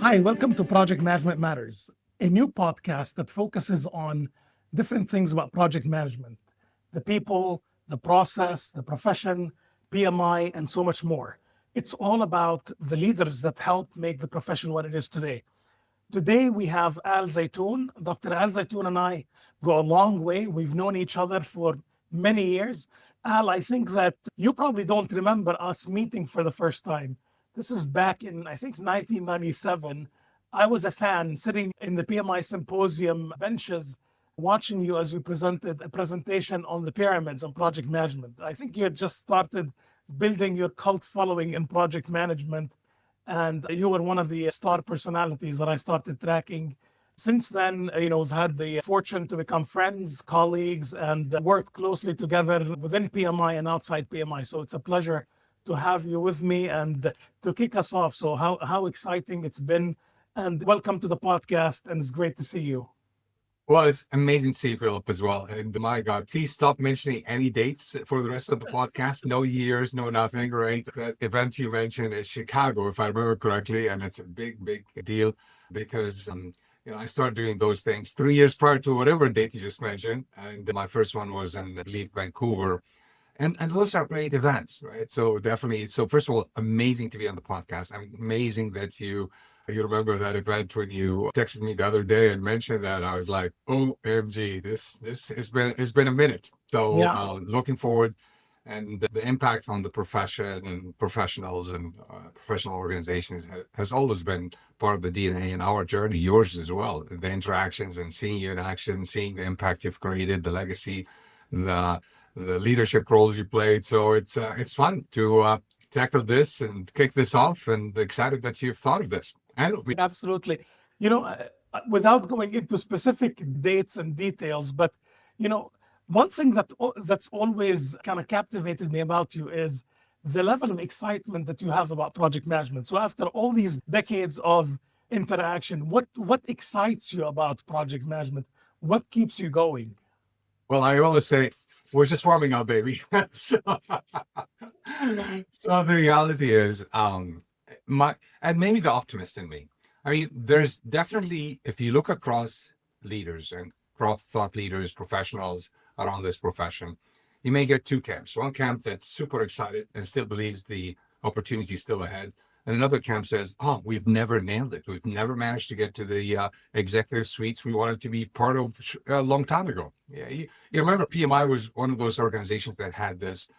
Hi, welcome to Project Management Matters, a new podcast that focuses on different things about project management, the people, the process, the profession, PMI, and so much more. It's all about the leaders that help make the profession what it is today. Today we have Al Zeitoun. Dr. Al Zeitoun and I go a long way. We've known each other for many years. Al, I think that you probably don't remember us meeting for the first time. This is back in, I think, 1997. I was a fan sitting in the PMI symposium benches watching you as you presented a presentation on the pyramids and project management. I think you had just started building your cult following in project management, and you were one of the star personalities that I started tracking. Since then, we've had the fortune to become friends, colleagues, and worked closely together within PMI and outside PMI. So it's a pleasure to have you with me and to kick us off. So how exciting it's been, and welcome to the podcast, and it's great to see you. Well, it's amazing to see you, Philip, as well. And my God, please stop mentioning any dates for the rest of the podcast. No years, no nothing, right? That event you mentioned is Chicago, if I remember correctly. And it's a big, big deal because, I started doing those things 3 years prior to whatever date you just mentioned. And my first one was in, I believe, Vancouver. And those are great events, right? So definitely. So first of all, amazing to be on the podcast. Amazing that you remember that event when you texted me the other day and mentioned that. I was like, OMG, this has been a minute. So Yeah. looking forward, and the impact on the profession and professionals and professional organizations has always been part of the DNA in our journey, yours as well. The interactions and seeing you in action, seeing the impact you've created, the legacy, the leadership roles you played. So it's fun to tackle this and kick this off, and excited that you've thought of this. And Absolutely. Without going into specific dates and details, but one thing that's always kind of captivated me about you is the level of excitement that you have about project management. So after all these decades of interaction, what excites you about project management? What keeps you going? well, I always say we're just warming up, baby. so, so the reality is, and maybe the optimist in me. I mean, there's definitely, if you look across leaders and thought leaders, professionals around this profession, you may get two camps. One camp that's super excited and still believes the opportunity is still ahead. And another camp says, we've never nailed it. We've never managed to get to the executive suites we wanted to be part of a long time ago. Yeah, you remember PMI was one of those organizations that had this,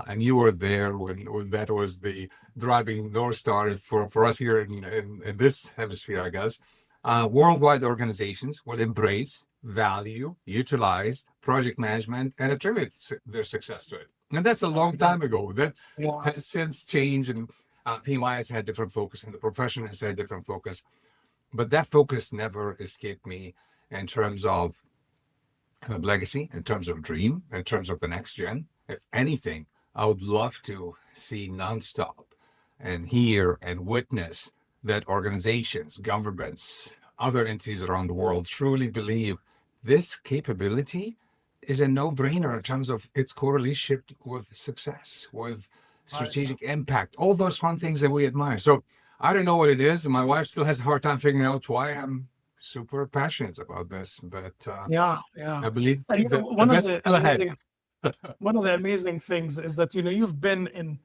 and you were there when that was the driving North Star for us here in this hemisphere, I guess. Worldwide organizations will embrace, value, utilize project management, and attribute their success to it. And that's a long time ago. That has since changed, and PMI has had different focus, and the profession has had different focus. But that focus never escaped me in terms of legacy, in terms of dream, in terms of the next gen. If anything, I would love to see nonstop and hear and witness that organizations, governments, other entities around the world truly believe this capability is a no-brainer in terms of its correlation with success, with strategic impact, all those fun things that we admire. So I don't know what it is, and my wife still has a hard time figuring out why I'm super passionate about this. But Yeah. I believe And the best is still ahead. one of the amazing things is that you've been in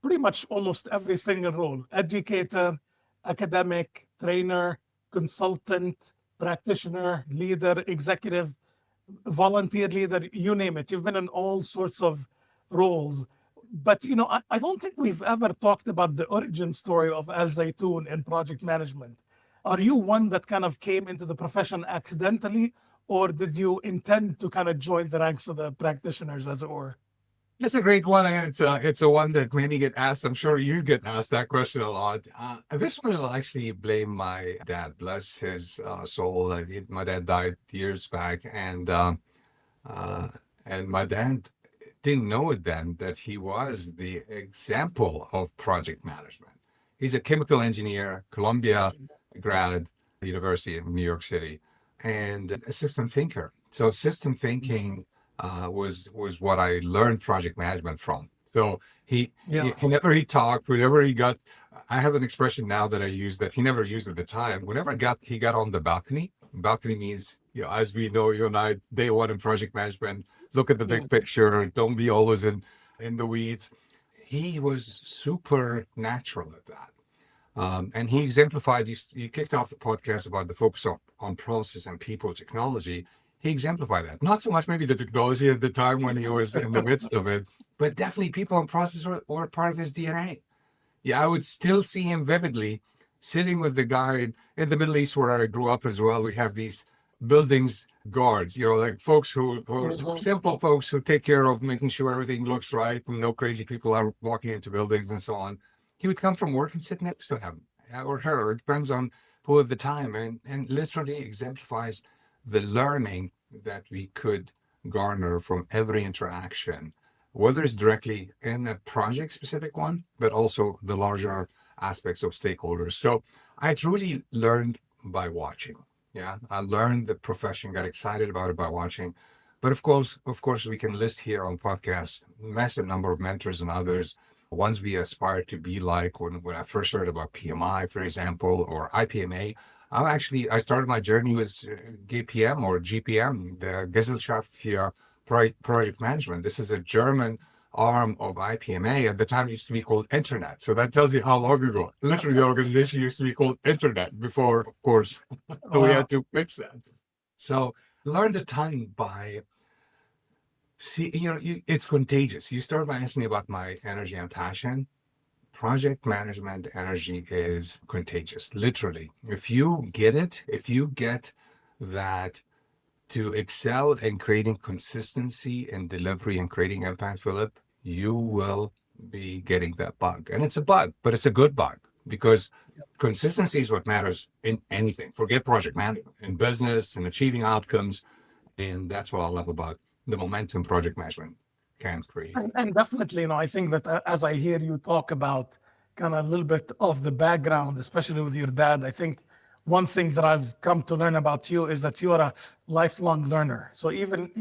pretty much almost every single role: educator, academic, trainer, consultant, practitioner, leader, executive, volunteer leader, you name it. You've been in all sorts of roles. But I don't think we've ever talked about the origin story of Al Zeitoun in project management. Are you one that kind of came into the profession accidentally, or did you intend to kind of join the ranks of the practitioners, as it were? It's a great one, and it's a one that many get asked. I'm sure you get asked that question a lot. This one will actually blame my dad, bless his soul. My dad died years back, and my dad didn't know it then that he was the example of project management. He's a chemical engineer, Columbia grad, University of New York City, and a system thinker. So system thinking was what I learned project management from. So Yeah. whenever he talked, whenever he got I have an expression now that I use that he never used at the time. Whenever he got on the balcony means, as we know, you and I, day one in project management, look at the Yeah. big picture, don't be always in the weeds. He was super natural at that. And he exemplified, you kicked off the podcast about the focus on process and people technology. He exemplified that. Not so much maybe the technology at the time when he was in the midst of it, but definitely people and process were part of his DNA. Yeah, I would still see him vividly sitting with the guy in the Middle East where I grew up as well. We have these buildings guards, like folks who are Mhm. simple folks who take care of making sure everything looks right and no crazy people are walking into buildings and so on. He would come from work and sit next to him or her. It depends on who at the time, and literally exemplifies the learning that we could garner from every interaction, whether it's directly in a project specific one, but also the larger aspects of stakeholders. So I truly learned by watching. Yeah, I learned the profession, got excited about it by watching. But of course, we can list here on podcast massive number of mentors and others, ones we aspire to be like. When I first heard about PMI, for example, or IPMA, I started my journey with GPM or GPM, the Gesellschaft für Project Management. This is a German arm of IPMA. At the time, it used to be called Internet. So that tells you how long ago. Literally, the organization used to be called Internet before, of course, we Wow. had to fix that. So learned a ton by it's contagious. You start by asking me about my energy and passion. Project management energy is contagious, literally. If you get it, if you get that to excel in creating consistency in delivery and creating impact, Philip, you will be getting that bug. And it's a bug, but it's a good bug because consistency is what matters in anything. Forget project management, in business and achieving outcomes. And that's what I love about the momentum project management can create. And definitely, I think that as I hear you talk about kind of a little bit of the background, especially with your dad, I think one thing that I've come to learn about you is that you are a lifelong learner. So even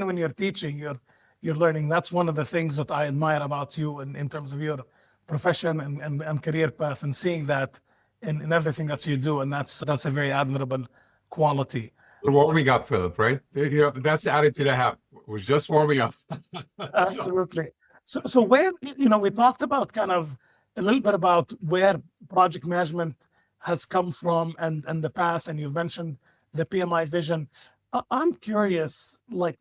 when you're teaching, you're learning. That's one of the things that I admire about you in terms of your profession and career path, and seeing that in everything that you do. And that's a very admirable quality. Warming up, Philip, right? That's the attitude I have. It was just warming up. So Absolutely. So where, we talked about kind of a little bit about where project management has come from and the path, and you've mentioned the PMI vision. I'm curious, like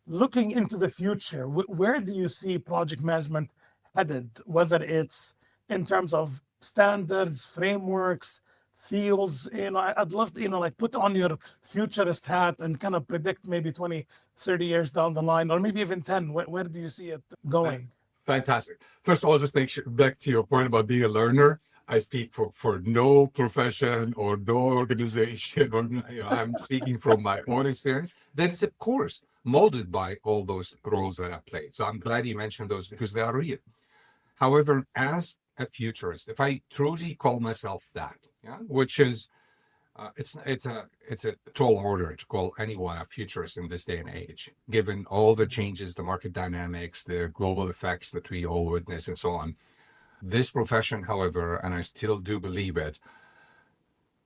looking into the future, where do you see project management headed? Whether it's in terms of standards, frameworks, fields, I'd love to, like put on your futurist hat and kind of predict maybe 20, 30 years down the line, or maybe even 10. Where do you see it going? fantastic. First of all, just make sure back to your point about being a learner. I speak for no profession or no organization, or I'm speaking from my own experience. That is, of course, molded by all those roles that I've played. So I'm glad you mentioned those because they are real. However, as a futurist, if I truly call myself that, yeah, which is it's a tall order to call anyone a futurist in this day and age, given all the changes, the market dynamics, the global effects that we all witness, and so on. This profession, however, and I still do believe it,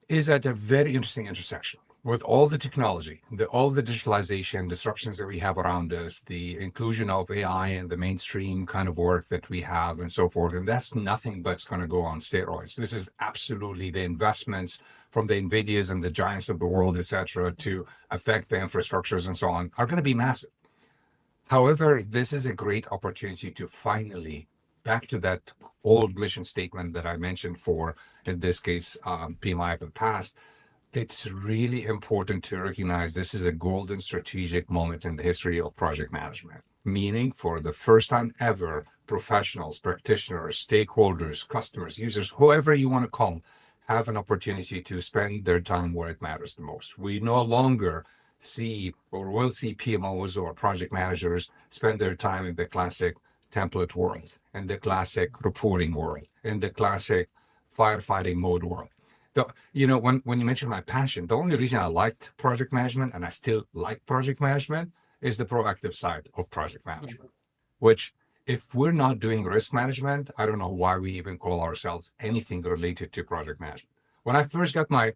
is at a very interesting intersection with all the technology, all the digitalization disruptions that we have around us, the inclusion of AI and the mainstream kind of work that we have and so forth. And that's nothing but it's going to go on steroids. This is absolutely the investments from the NVIDIAs and the giants of the world, et cetera, to affect the infrastructures and so on are going to be massive. However, this is a great opportunity to finally, back to that old mission statement that I mentioned for, in this case, PMI of the past, it's really important to recognize this is a golden strategic moment in the history of project management. Meaning, for the first time ever, professionals, practitioners, stakeholders, customers, users, whoever you want to call, have an opportunity to spend their time where it matters the most. We no longer see or will see PMOs or project managers spend their time in the classic template world, in the classic reporting world, in the classic firefighting mode world. When you mentioned my passion, the only reason I liked project management and I still like project management is the proactive side of project management, which if we're not doing risk management, I don't know why we even call ourselves anything related to project management. When I first got my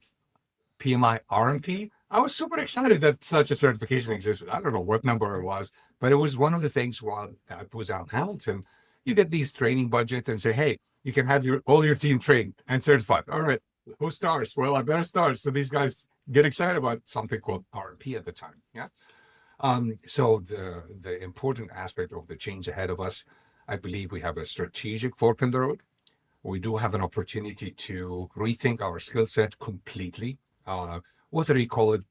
PMI RMP, I was super excited that such a certification existed. I don't know what number it was, but it was one of the things while I was out in Hamilton, you get these training budgets and say, hey, you can have all your team trained and certified. All right, who starts? Well, I better start. So these guys get excited about something called RMP at the time. Yeah. So the important aspect of the change ahead of us, I believe we have a strategic fork in the road. We do have an opportunity to rethink our skill set completely. Whether you call it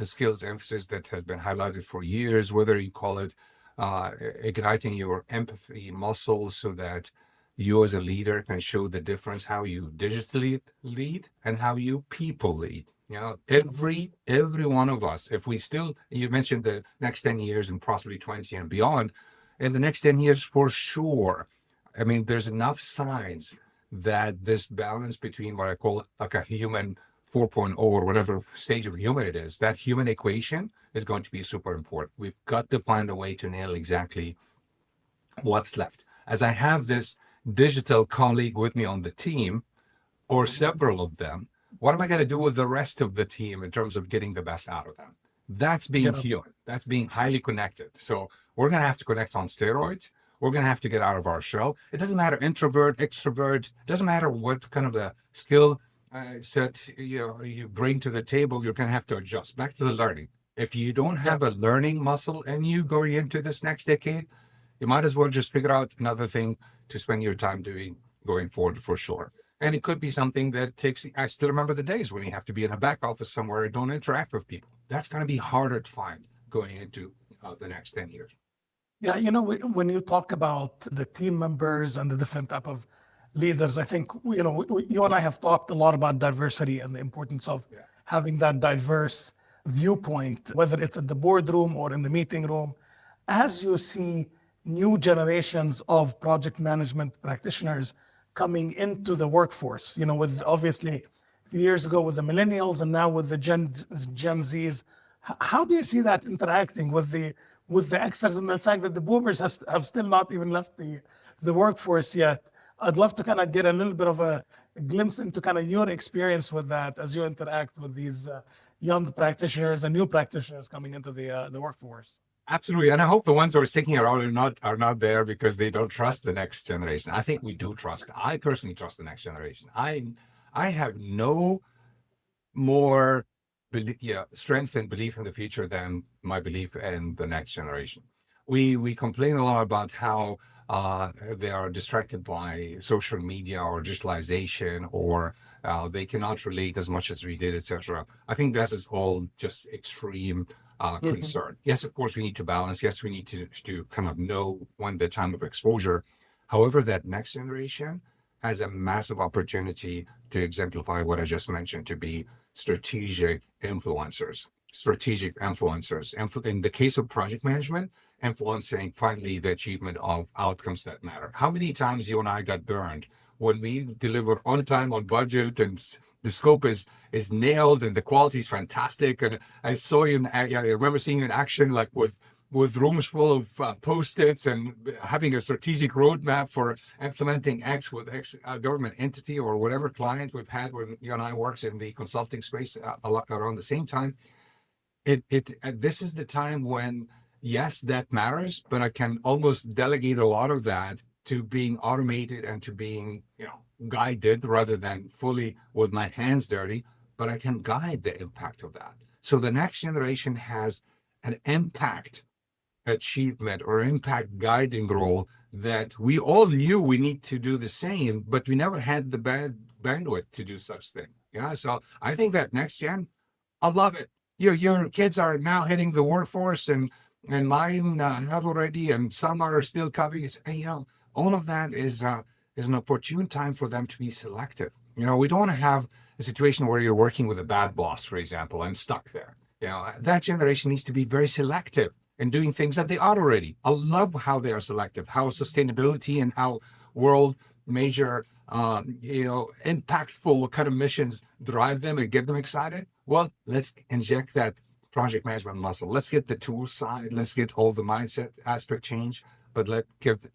skills emphasis that has been highlighted for years, whether you call it igniting your empathy muscle so that you as a leader can show the difference how you digitally lead and how you people lead. You know, every one of us, if we still, you mentioned the next 10 years and possibly 20 and beyond, in the next 10 years for sure. I mean, there's enough signs that this balance between what I call like a human 4.0 or whatever stage of human it is, that human equation is going to be super important. We've got to find a way to nail exactly what's left. As I have this digital colleague with me on the team, or several of them, what am I going to do with the rest of the team in terms of getting the best out of them? That's being human. That's being highly connected. So we're going to have to connect on steroids. We're going to have to get out of our shell. It doesn't matter introvert, extrovert. It doesn't matter what kind of the skill set you bring to the table. You're going to have to adjust. Back to the learning. If you don't have a learning muscle in you going into this next decade, you might as well just figure out another thing to spend your time doing going forward for sure. And it could be something that takes, I still remember the days when you have to be in a back office somewhere and don't interact with people. That's going to be harder to find going into the next 10 years. Yeah, you know, when you talk about the team members and the different type of leaders, I think, you know, you and I have talked a lot about diversity and the importance of having that diverse viewpoint, whether it's in the boardroom or in the meeting room. As you see new generations of project management practitioners coming into the workforce, you know, with obviously a few years ago with the millennials and now with the Gen Zs, how do you see that interacting with the Xers and the fact that the boomers have still not even left the workforce yet? I'd love to kind of get a little bit of a glimpse into kind of your experience with that as you interact with these young practitioners and new practitioners coming into the workforce. Absolutely. And I hope the ones who are sticking around are not there because they don't trust the next generation. I think we do trust. I personally trust the next generation. I have no more strength and belief in the future than my belief in the next generation. We complain a lot about how they are distracted by social media or digitalization, or they cannot relate as much as we did, etc. I think that is all just extreme concern. Yes, of course, we need to balance. Yes, we need to kind of know when the time of exposure. However, that next generation has a massive opportunity to exemplify what I just mentioned, to be strategic influencers. In the case of project management, influencing finally the achievement of outcomes that matter. How many times you and I got burned when we deliver on time, on budget, and the scope is nailed and the quality is fantastic. And I saw you, I remember seeing you in action, like with rooms full of Post-its and having a strategic roadmap for implementing X with X government entity or whatever client we've had when you and I works in the consulting space a lot around the same time. This is the time when, yes, that matters, but I can almost delegate a lot of that to being automated and to being, guided rather than fully with my hands dirty, but I can guide the impact of that. So the next generation has an impact achievement or impact guiding role that we all knew we need to do the same, but we never had the bandwidth to do such thing. Yeah. So I think that next gen, I love it. Your kids are now hitting the workforce and mine have already, and some are still coming. It's, all of that is an opportune time for them to be selective. We don't want to have a situation where you're working with a bad boss, for example, and stuck there. That generation needs to be very selective in doing things that they are already. I love how they are selective, how sustainability and how world major, impactful kind of missions drive them and get them excited. Well, let's inject that project management muscle. Let's get the tool side. Let's get all the mindset aspect change. but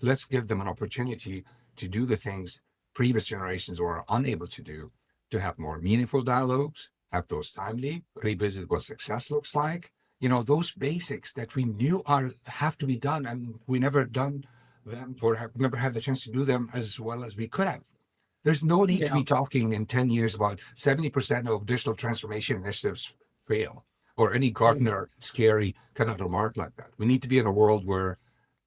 let's give them an opportunity to do the things previous generations were unable to do, to have more meaningful dialogues, have those timely, revisit what success looks like. Those basics that we knew have to be done, and we never done them, or have never had the chance to do them as well as we could have. There's no need to Yeah. be talking in 10 years about 70% of digital transformation initiatives fail, or any Gartner scary kind of remark like that. We need to be in a world where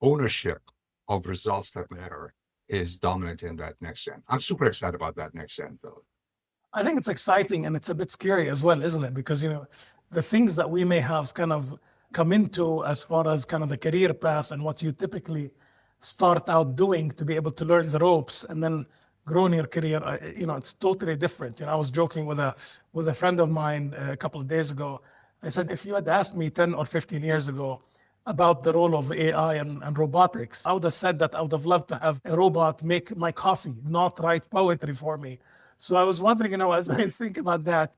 ownership of results that matter is dominant in that next gen. I'm super excited about that next gen, Philip. I think it's exciting and it's a bit scary as well, isn't it? Because, the things that we may have kind of come into as far as kind of the career path and what you typically start out doing to be able to learn the ropes and then grow in your career, it's totally different. I was joking with a friend of mine a couple of days ago. I said, if you had asked me 10 or 15 years ago about the role of AI and robotics, I would have said that I would have loved to have a robot make my coffee, not write poetry for me. So I was wondering, as I think about that,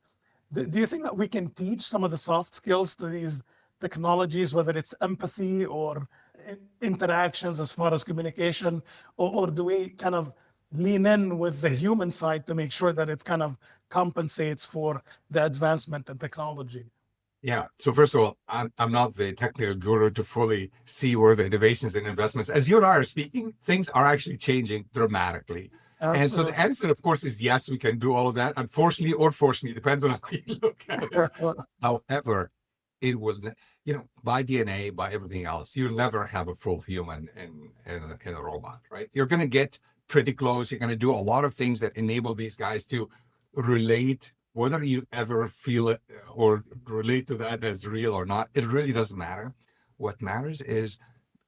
do you think that we can teach some of the soft skills to these technologies, whether it's empathy or interactions as far as communication, or do we kind of lean in with the human side to make sure that it kind of compensates for the advancement in technology? Yeah. So first of all, I'm not the technical guru to fully see where the innovations and investments, as you and I are speaking, things are actually changing dramatically. And so the answer, of course, is yes, we can do all of that. Unfortunately or fortunately, depends on how you look at it. However, it will, by DNA, by everything else, you'll never have a full human in a robot, right? You're going to get pretty close. You're going to do a lot of things that enable these guys to relate, whether you ever feel it or relate to that as real or not. It really doesn't matter. What matters is,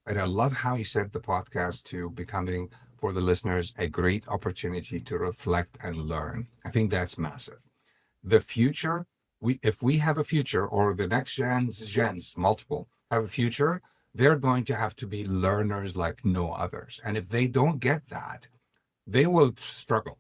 and I love how you said the podcast to becoming, for the listeners, a great opportunity to reflect and learn. I think that's massive. The future, if we have a future, or the next gens, multiple, have a future, they're going to have to be learners like no others. And if they don't get that, they will struggle.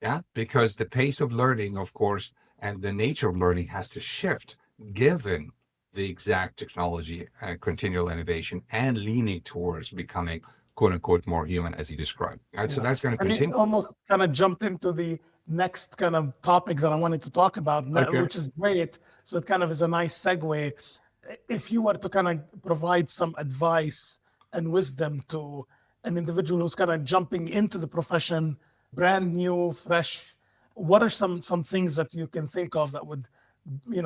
Yeah, because the pace of learning, of course, and the nature of learning has to shift given the exact technology and continual innovation and leaning towards becoming quote unquote more human, as you described. Right. So that's going to And you continue. almost kind of jumped into the next kind of topic that I wanted to talk about, Okay. which is great. So it kind of is a nice segue. If you were to kind of provide some advice and wisdom to an individual who's kind of jumping into the profession, brand new, fresh, what are some things that you can think of that would,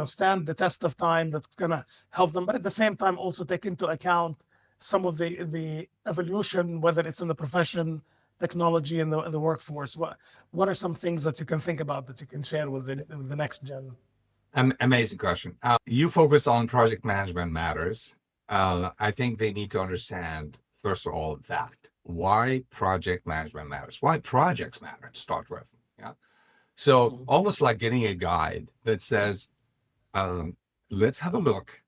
stand the test of time, that gonna help them, but at the same time also take into account some of the evolution, whether it's in the profession, technology, and the workforce? What are some things that you can think about that you can share with the next gen? Amazing question. You focus on project management matters. I think they need to understand, first of all, that why project management matters, why projects matter to start with. Yeah. So almost like getting a guide that says, let's have a look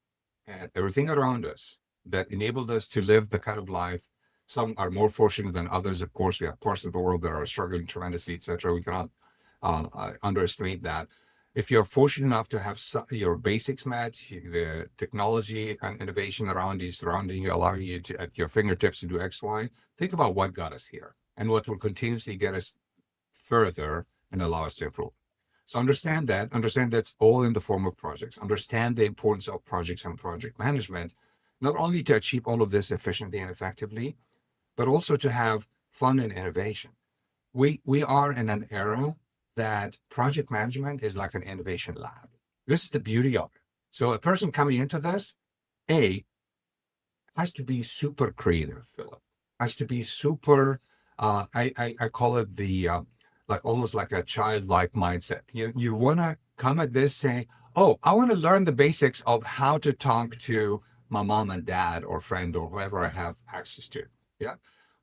at everything around us that enabled us to live the kind of life. Some are more fortunate than others. Of course, we have parts of the world that are struggling tremendously, etc. We cannot underestimate that. If you're fortunate enough to have your basics met, the technology and innovation around you, surrounding you, allowing you to, at your fingertips, to do X, Y, think about what got us here and what will continuously get us further and allow us to improve. So understand that's all in the form of projects. Understand the importance of projects and project management, not only to achieve all of this efficiently and effectively, but also to have fun and innovation. We are in an era that project management is like an innovation lab. This is the beauty of it. So a person coming into this, has to be super creative, Philip. Has to be super, I call it the, like almost like a childlike mindset. You want to come at this saying, oh, I want to learn the basics of how to talk to my mom and dad or friend or whoever I have access to. Yeah.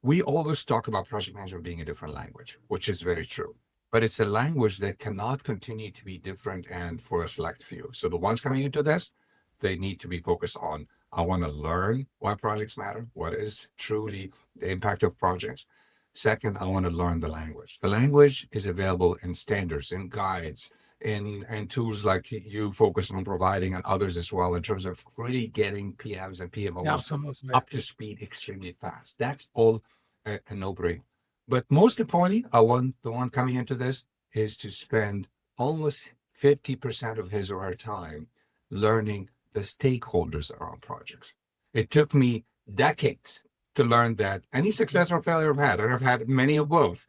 We always talk about project management being a different language, which is very true. But it's a language that cannot continue to be different and for a select few. So the ones coming into this, they need to be focused on, I want to learn why projects matter, what is truly the impact of projects. Second, I want to learn the language. The language is available in standards, in guides, and tools like you focus on providing and others as well in terms of really getting PMs and PMOs Absolutely. up to speed extremely fast. That's all a no-brainer. But most importantly, the one coming into this is to spend almost 50% of his or her time learning the stakeholders around projects. It took me decades to learn that any success or failure I've had, and I've had many of both,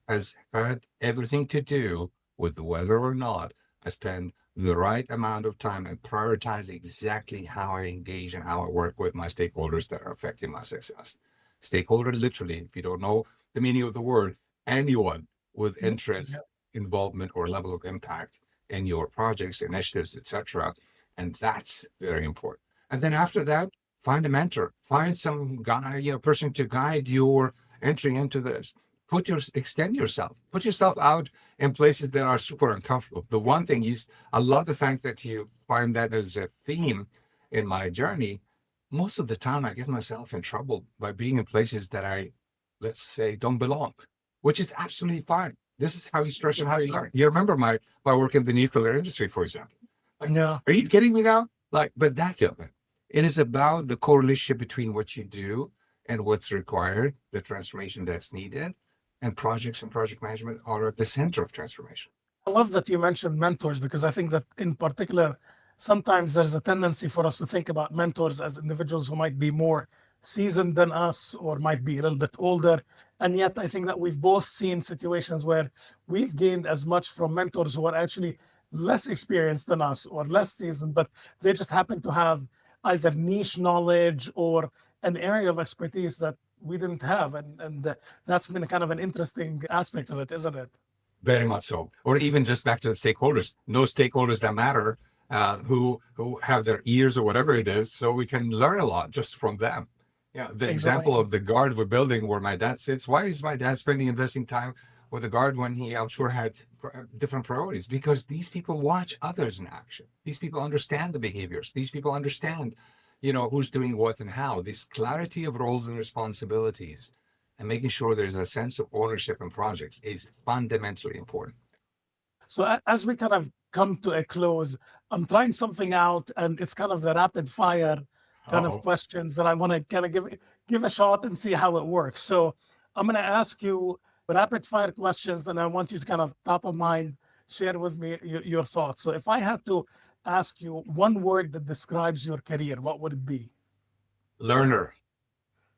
has had everything to do with whether or not I spend the right amount of time and prioritize exactly how I engage and how I work with my stakeholders that are affecting my success. Stakeholder, literally, if you don't know the meaning of the word, anyone with interest, involvement, or level of impact in your projects, initiatives, etc. And that's very important. And then after that, find a mentor, find some guy, person to guide your entry into this. Extend yourself, put yourself out in places that are super uncomfortable. The one thing I love the fact that you find that as a theme in my journey. Most of the time I get myself in trouble by being in places that let's say, don't belong, which is absolutely fine. This is how you stretch and how you learn. You remember my work in the nuclear industry, for example. Yeah. Are you kidding me now? But that's it. It is about the correlation between what you do and what's required, the transformation that's needed, and projects and project management are at the center of transformation. I love that you mentioned mentors, because I think that in particular, sometimes there's a tendency for us to think about mentors as individuals who might be more seasoned than us or might be a little bit older. And yet I think that we've both seen situations where we've gained as much from mentors who are actually less experienced than us or less seasoned, but they just happen to have either niche knowledge or an area of expertise that we didn't have. And that's been kind of an interesting aspect of it, isn't it? Very much so. Or even just back to the stakeholders, no stakeholders that matter, who have their ears or whatever it is, so we can learn a lot just from them. Yeah, the example of the guard we're building where my dad sits. Why is my dad investing time with the guard when he, I'm sure, had different priorities? Because these people watch others in action. These people understand the behaviors. These people understand, who's doing what and how. This clarity of roles and responsibilities and making sure there's a sense of ownership in projects is fundamentally important. So as we kind of come to a close, I'm trying something out, and it's kind of the rapid fire kind of questions that I want to kind of give a shot and see how it works. So I'm going to ask you rapid fire questions, and I want you to kind of top of mind share with me your thoughts. So if I had to ask you one word that describes your career, what would it be? Learner.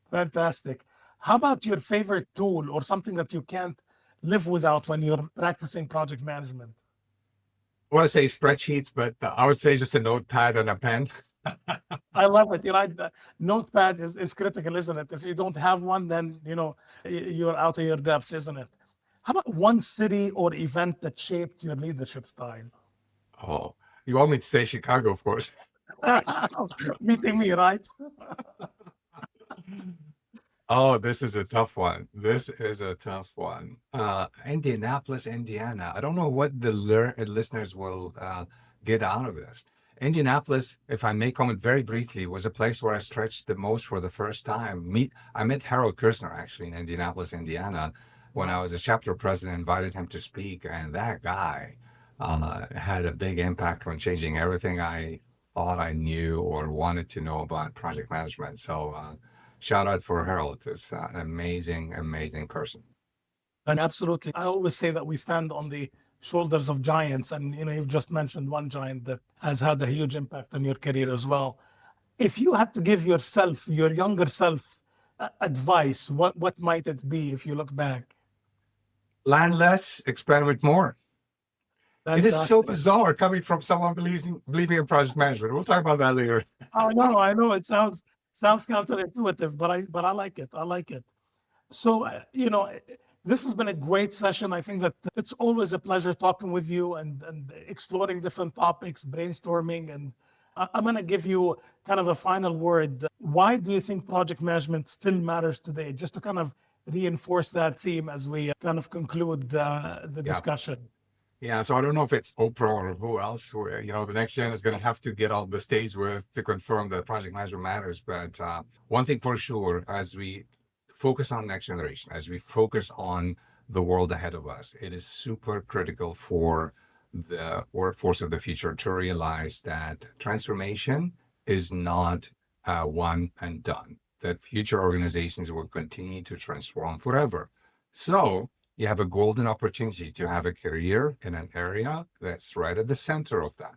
Fantastic. How about your favorite tool or something that you can't live without when you're practicing project management? I want to say spreadsheets, but I would say just a notepad and a pen. I love it. Notepad is critical, isn't it? If you don't have one, then, you're out of your depth, isn't it? How about one city or event that shaped your leadership style? Oh, you want me to say Chicago, of course. Meeting me, right? Oh, this is a tough one. This is a tough one. Indianapolis, Indiana. I don't know what the listeners will get out of this. Indianapolis, if I may comment very briefly, was a place where I stretched the most for the first time. I met Harold Kerzner actually in Indianapolis, Indiana, when I was a chapter president, invited him to speak, and that guy had a big impact on changing everything I thought I knew or wanted to know about project management. So shout out for Harold. It's an amazing, amazing person. And absolutely. I always say that we stand on the shoulders of giants. And, you've just mentioned one giant that has had a huge impact on your career as well. If you had to give yourself, your younger self, advice, what might it be if you look back? Land less, experiment more. It is so bizarre coming from someone believing in project management. We'll talk about that later. I know. It sounds counterintuitive, but I like it. I like it. So, this has been a great session. I think that it's always a pleasure talking with you and exploring different topics, brainstorming. And I'm going to give you kind of a final word. Why do you think project management still matters today? Just to kind of reinforce that theme as we kind of conclude the discussion. Yeah, so I don't know if it's Oprah or who else, the next gen is going to have to get on the stage with to confirm that project management matters. But one thing for sure, as we focus on next generation, as we focus on the world ahead of us, it is super critical for the workforce of the future to realize that transformation is not one and done, that future organizations will continue to transform forever. So you have a golden opportunity to have a career in an area that's right at the center of that.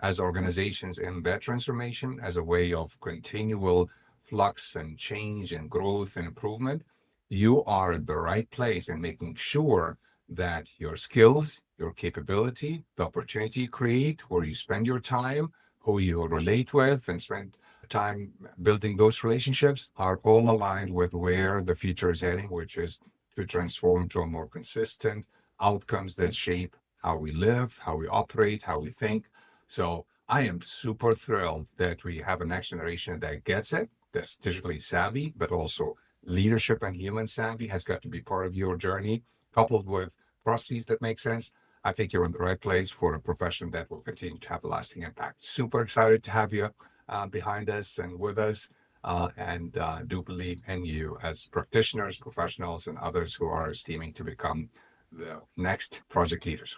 As organizations embed transformation as a way of continual flux and change and growth and improvement, you are at the right place in making sure that your skills, your capability, the opportunity you create, where you spend your time, who you relate with, and spend time building those relationships are all aligned with where the future is heading, which is to transform to a more consistent outcomes that shape how we live, how we operate, how we think. So I am super thrilled that we have a next generation that gets it, that's digitally savvy, but also leadership and human savvy has got to be part of your journey, coupled with processes that make sense. I think you're in the right place for a profession that will continue to have a lasting impact. Super excited to have you behind us and with us, and do believe in you as practitioners, professionals, and others who are esteeming to become the next project leaders.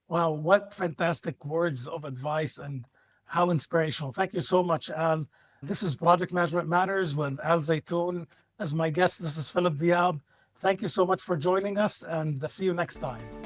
Wow, what fantastic words of advice and how inspirational. Thank you so much, Al. This is Project Management Matters with Al Zeitoun. As my guest, this is Philip Diab. Thank you so much for joining us and see you next time.